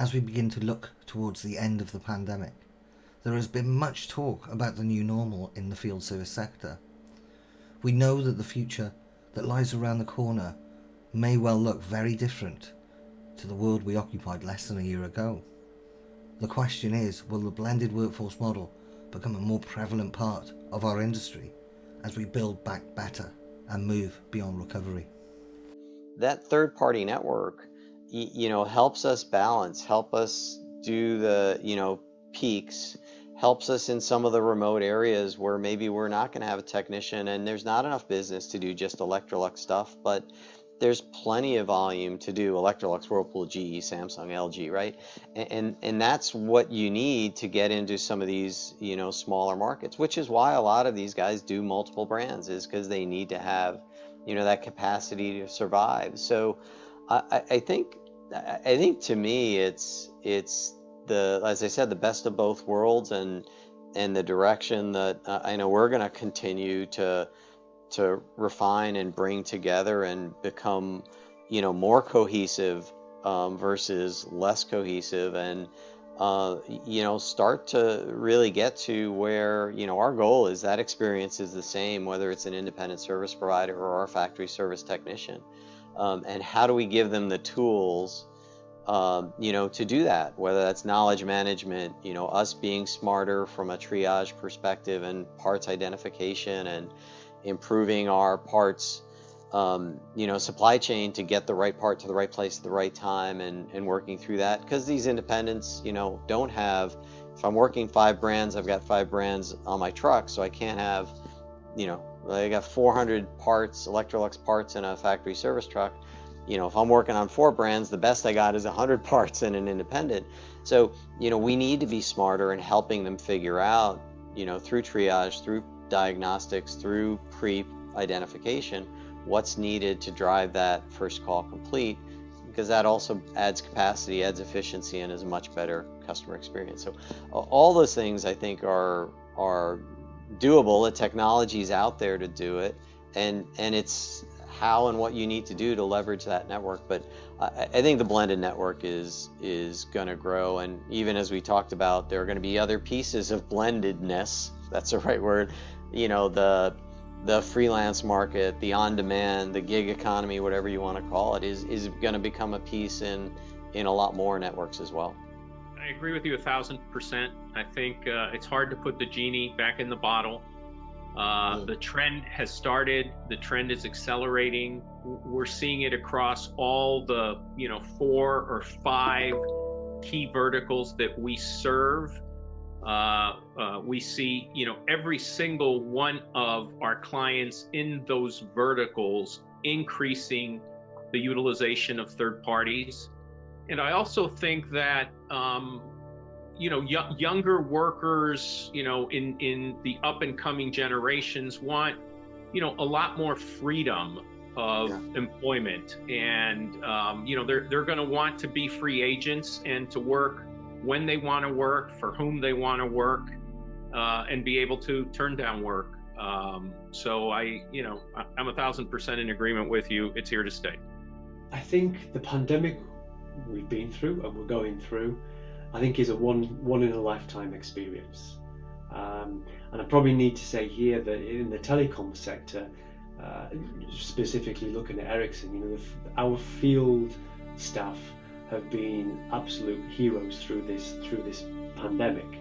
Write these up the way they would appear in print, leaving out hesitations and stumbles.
as we begin to look towards the end of the pandemic, there has been much talk about the new normal in the field service sector. We know that the future that lies around the corner may well look very different to the world we occupied less than a year ago. The question is, will the blended workforce model become a more prevalent part of our industry as we build back better and move beyond recovery? That third-party network, helps us balance, help us do the, peaks, helps us in some of the remote areas where maybe we're not going to have a technician and there's not enough business to do just Electrolux stuff, but there's plenty of volume to do Electrolux, Whirlpool, GE, Samsung, LG, right? And that's what you need to get into some of these, smaller markets, which is why a lot of these guys do multiple brands, is because they need to have, that capacity to survive. So I think to me, it's as I said, the best of both worlds, and the direction that I know we're going to continue to refine and bring together and become, more cohesive versus less cohesive, and start to really get to where, our goal is that experience is the same, whether it's an independent service provider or our factory service technician. And how do we give them the tools, to do that, whether that's knowledge management, us being smarter from a triage perspective and parts identification, and improving our parts, supply chain to get the right part to the right place at the right time, and working through that. Because these independents, don't have, if I'm working 5 brands, I've got 5 brands on my truck, so I can't have, I got 400 parts, Electrolux parts in a factory service truck. If I'm working on 4 brands, the best I got is 100 parts in an independent. So, we need to be smarter in helping them figure out, through triage, through diagnostics, through pre-identification, what's needed to drive that first call complete, because that also adds capacity, adds efficiency, and is a much better customer experience. So all those things I think are doable. The technology's out there to do it, and it's how and what you need to do to leverage that network. But I think the blended network is going to grow, and even as we talked about, there are going to be other pieces of blendedness, if that's the right word, the freelance market, the on-demand, the gig economy, whatever you want to call it, is going to become a piece in a lot more networks as well. I agree with you 1,000%. I think it's hard to put the genie back in the bottle. The trend has started. The trend is accelerating. We're seeing it across all the 4 or 5 key verticals that we serve. We see every single one of our clients in those verticals increasing the utilization of third parties. And I also think that younger workers, in the up and coming generations want, a lot more freedom of employment, and they're going to want to be free agents and to work when they want to work, for whom they want to work, and be able to turn down work. So I'm 1,000% in agreement with you. It's here to stay. I think the pandemic we've been through and we're going through, I think, is a one in a lifetime experience. And I probably need to say here that in the telecom sector, specifically looking at Ericsson, our field staff have been absolute heroes through this pandemic.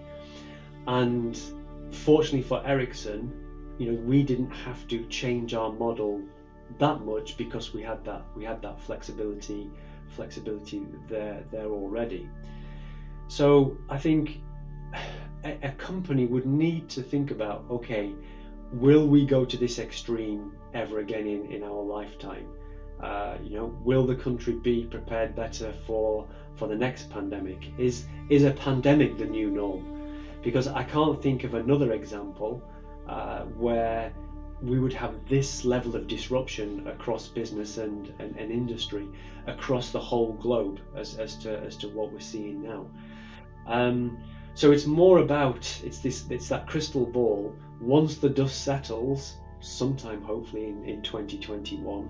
And fortunately for Ericsson, we didn't have to change our model that much, because we had that flexibility there already. So I think a company would need to think about, okay, will we go to this extreme ever again in our lifetime? Will the country be prepared better for the next pandemic? Is a pandemic the new norm? Because I can't think of another example where we would have this level of disruption across business and industry across the whole globe as to what we're seeing now. So it's more about it's that crystal ball. Once the dust settles, sometime hopefully in 2021,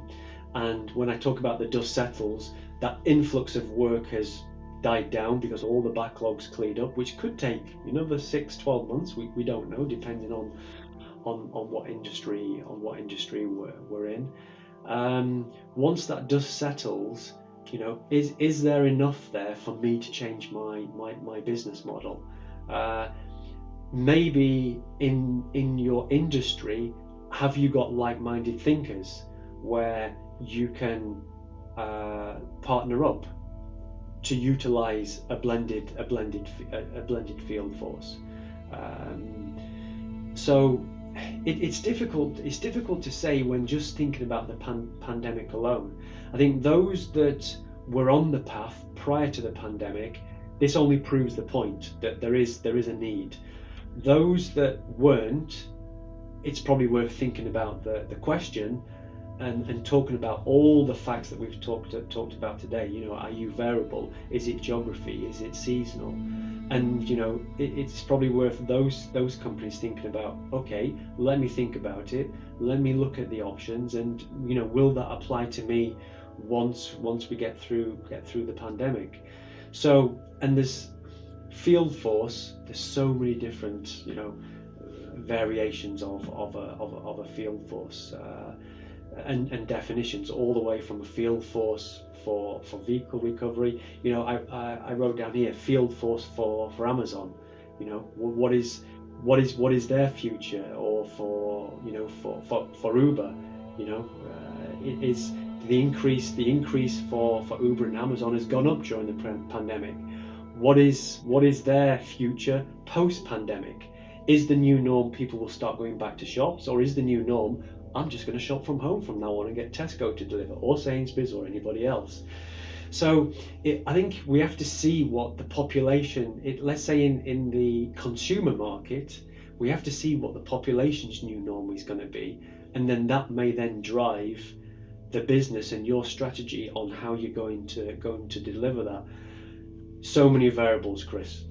and when I talk about the dust settles, that influx of work has died down because all the backlogs cleared up, which could take another 6-12 months. We don't know, depending on what industry we're in. Once that dust settles, is there enough there for me to change my business model? Maybe in your industry, have you got like-minded thinkers where you can partner up to utilize a blended field force? So it's difficult to say when just thinking about the pandemic alone. I think those that were on the path prior to the pandemic, this only proves the point that there is a need. Those that weren't, it's probably worth thinking about the question and talking about all the facts that we've talked about today. Are you variable? Is it geography? Is it seasonal? And it's probably worth those companies thinking about, okay, let me think about it, let me look at the options, and will that apply to me once we get through the pandemic? So, and there's field force, there's so many different variations of a field force, and definitions, all the way from a field force for vehicle recovery. I wrote down here field force for Amazon. What is their future? Or for Uber, it is the increase for Uber and Amazon has gone up during the pandemic. What is their future post-pandemic? Is the new norm people will start going back to shops, or is the new norm I'm just going to shop from home from now on and get Tesco to deliver, or Sainsbury's, or anybody else? So I think we have to see what the population, let's say in the consumer market, we have to see what the population's new norm is going to be, and then that may then drive the business and your strategy on how you're going to deliver that. So many variables, Chris.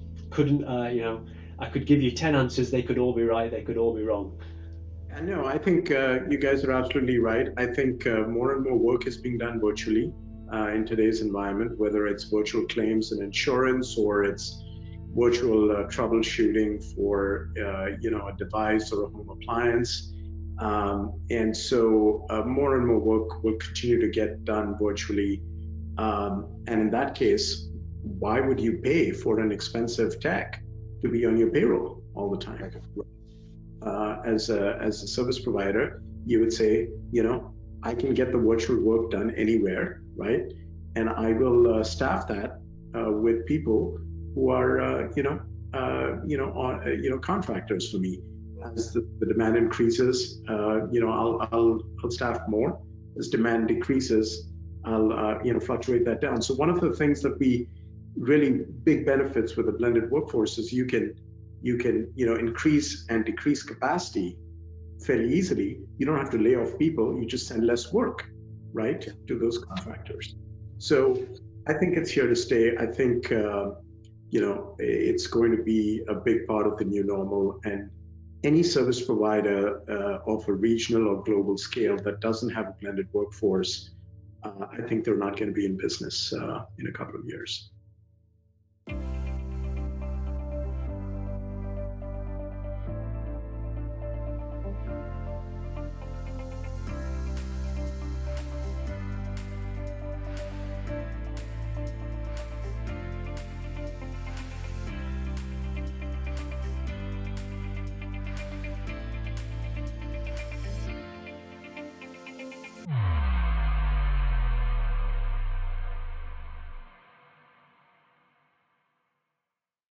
I could give you 10 answers. They could all be right. They could all be wrong. No, I think you guys are absolutely right. I think more and more work is being done virtually in today's environment, whether it's virtual claims and insurance, or it's virtual troubleshooting for a device or a home appliance. And so more and more work will continue to get done virtually. And in that case, why would you pay for an expensive tech to be on your payroll all the time? As a service provider, you would say, I can get the virtual work done anywhere, right? And I will staff that with people who are, contractors for me. As the demand increases, I'll staff more. As demand decreases, I'll fluctuate that down. So one of the things that we really big benefits with a blended workforce is you can increase and decrease capacity fairly easily. You don't have to lay off people. You just send less work, right, to those contractors. So I think it's here to stay. I think it's going to be a big part of the new normal, and any service provider of a regional or global scale that doesn't have a blended workforce, I think they're not going to be in business in a couple of years.